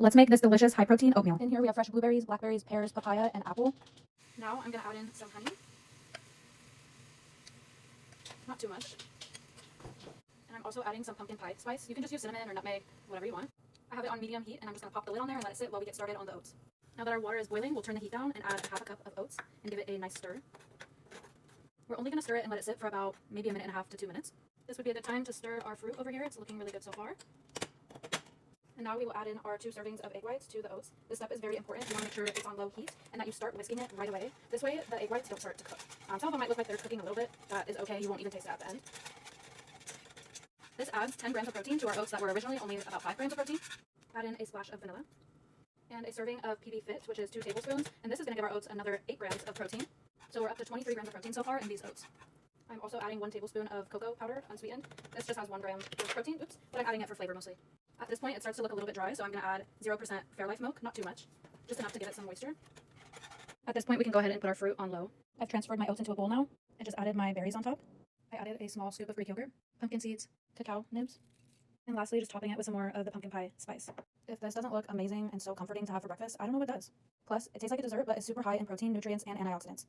Let's make this delicious high-protein oatmeal. In here we have fresh blueberries, blackberries, pears, papaya, and apple. Now I'm going to add in some honey. Not too much. And I'm also adding some pumpkin pie spice. You can just use cinnamon or nutmeg, whatever you want. I have it on medium heat, and I'm just going to pop the lid on there and let it sit while we get started on the oats. Now that our water is boiling, we'll turn the heat down and add half a cup of oats and give it a nice stir. We're only going to stir it and let it sit for about maybe a minute and a half to 2 minutes. This would be a good time to stir our fruit over here. It's looking really good so far. And now we will add in our 2 servings of egg whites to the oats. This step is very important. You want to make sure it's on low heat and that you start whisking it right away. This way the egg whites don't start to cook. Some of them might look like they're cooking a little bit. That is okay. You won't even taste it at the end. This adds 10 grams of protein to our oats that were originally only about 5 grams of protein. Add in a splash of vanilla and a serving of PB Fit, which is 2 tablespoons. And this is going to give our oats another 8 grams of protein. So we're up to 23 grams of protein so far in these oats. I'm also adding 1 tablespoon of cocoa powder, unsweetened. This just has 1 gram of protein, but I'm adding it for flavor mostly. At this point, it starts to look a little bit dry, so I'm going to add 0% Fairlife milk, not too much, just enough to give it some moisture. At this point, we can go ahead and put our fruit on low. I've transferred my oats into a bowl now and just added my berries on top. I added a small scoop of Greek yogurt, pumpkin seeds, cacao nibs, and lastly, just topping it with some more of the pumpkin pie spice. If this doesn't look amazing and so comforting to have for breakfast, I don't know what does. Plus, it tastes like a dessert, but it's super high in protein, nutrients, and antioxidants.